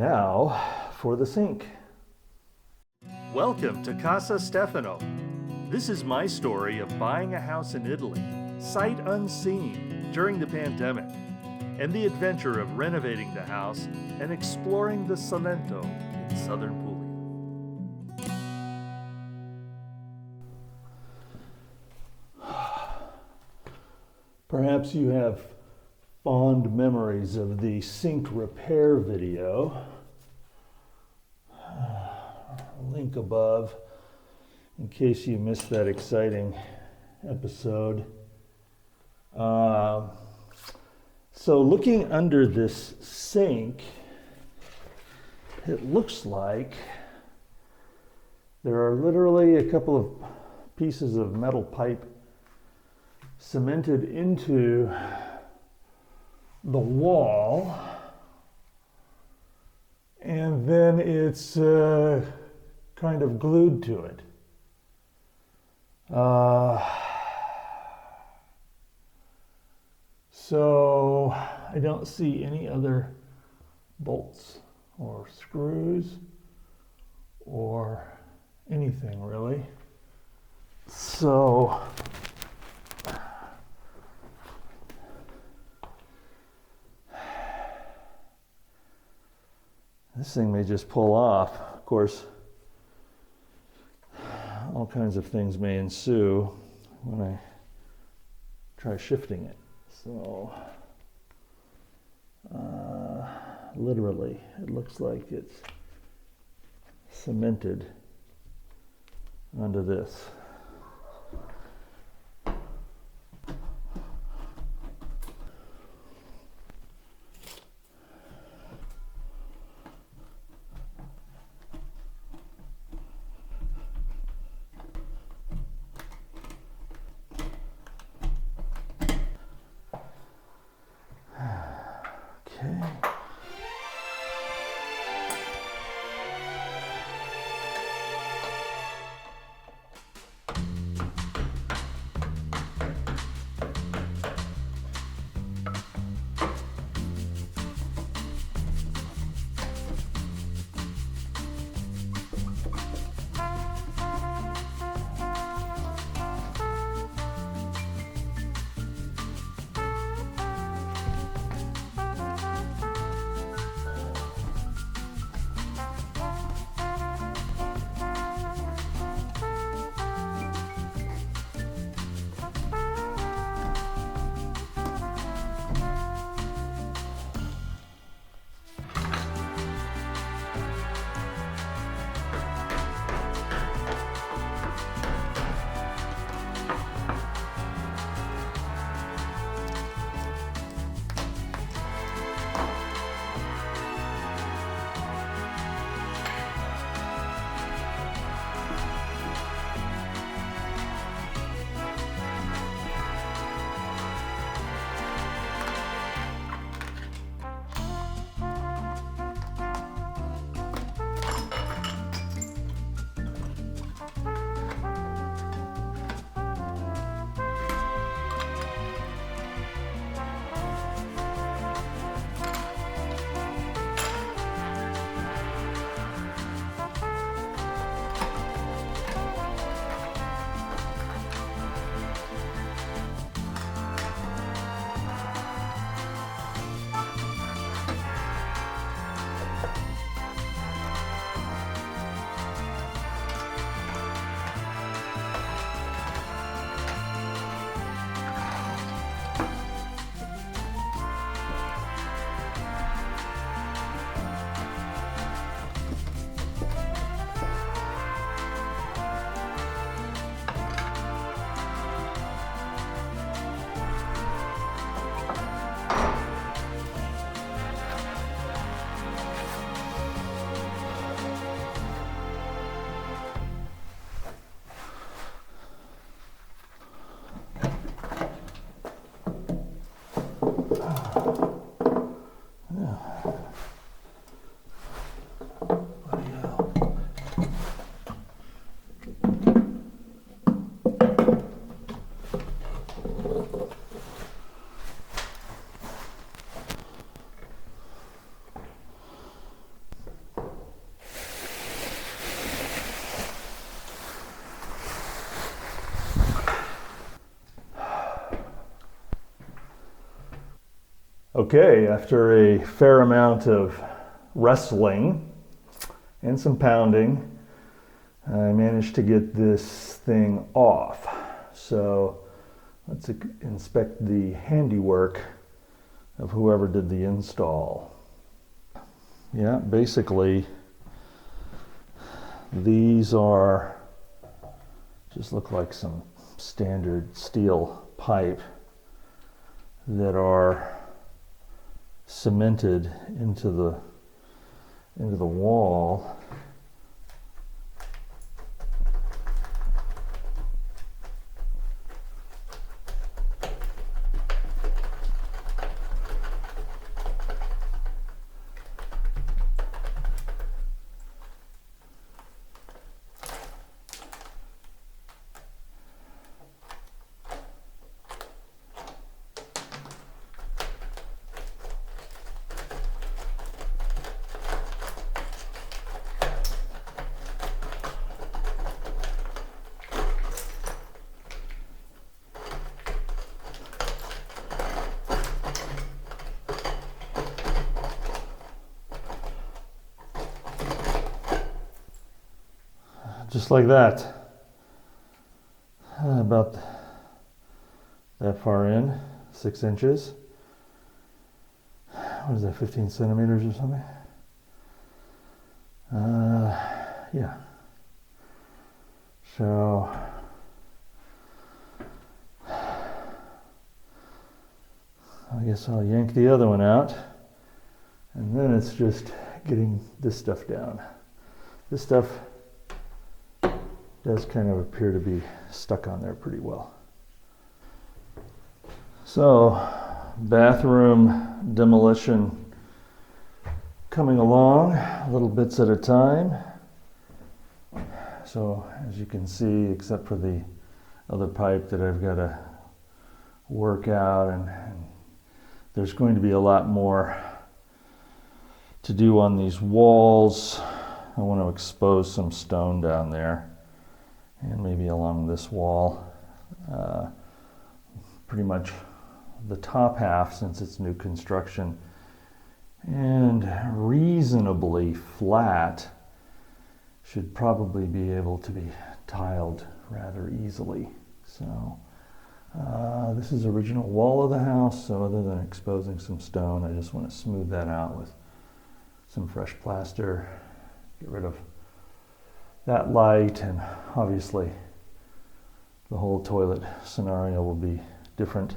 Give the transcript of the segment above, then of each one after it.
Now for the sink. Welcome to Casa Stefano. This is my story of buying a house in Italy, sight unseen, during the pandemic, and the adventure of renovating the house and exploring the Salento in southern Puglia. Perhaps you have fond memories of the sink repair video. Link above in case you missed that exciting episode. So looking under this sink, it looks like there are literally a couple of pieces of metal pipe cemented into the wall, and then it's kind of glued to it. So I don't see any other bolts or screws or anything really. So this thing may just pull off. Of course, all kinds of things may ensue when I try shifting it. So, literally, it looks like it's cemented onto this. Okay, after a fair amount of wrestling and some pounding, I managed to get this thing off. So let's inspect the handiwork of whoever did the install. Yeah, basically these are just look like some standard steel pipe that are cemented into the wall. Just like that. About that far in, 6 inches. What is that, 15 centimeters or something? Yeah. So, I guess I'll yank the other one out, and then it's just getting this stuff down. This stuff does kind of appear to be stuck on there pretty well. So, bathroom demolition coming along, little bits at a time. So, as you can see, except for the other pipe that I've got to work out, and there's going to be a lot more to do on these walls. I want to expose some stone down there, and maybe along this wall. Pretty much the top half, since it's new construction, and reasonably flat, should probably be able to be tiled rather easily. So this is the original wall of the house, so other than exposing some stone, I just want to smooth that out with some fresh plaster, get rid of that light, and obviously the whole toilet scenario will be different,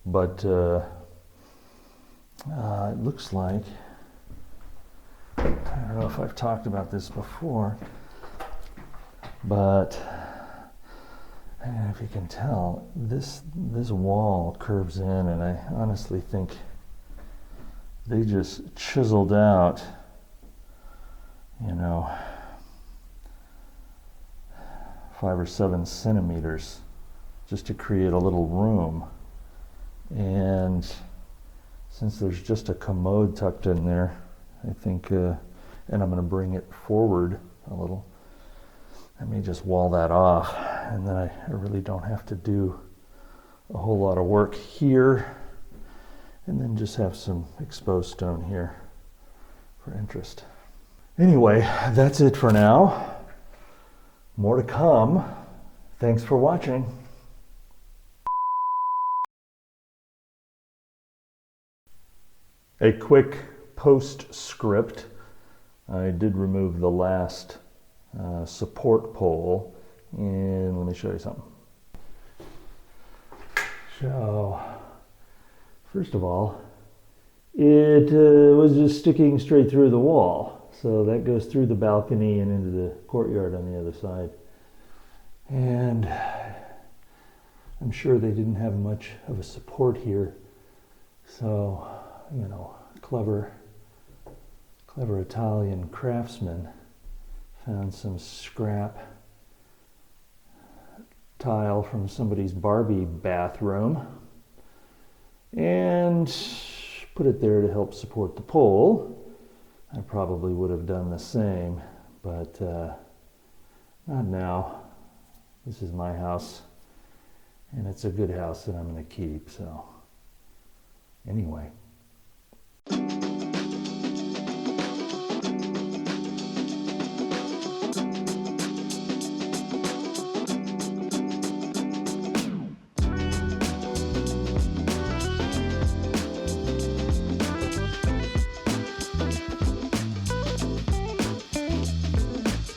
but it looks like, I don't know if I've talked about this before, but I don't know if you can tell, this wall curves in, and I honestly think they just chiseled out, 5 or 7 centimeters just to create a little room. And since there's just a commode tucked in there, I think, and I'm going to bring it forward a little, I may just wall that off, and then I really don't have to do a whole lot of work here, and then just have some exposed stone here for interest. Anyway, that's it for now. More to come. Thanks for watching. A quick postscript. I did remove the last support pole, and let me show you something. So, first of all, it was just sticking straight through the wall. So that goes through the balcony and into the courtyard on the other side. And I'm sure they didn't have much of a support here. So, clever Italian craftsman found some scrap tile from somebody's Barbie bathroom and put it there to help support the pole. I probably would have done the same, but not now. This is my house, and it's a good house that I'm going to keep. So anyway,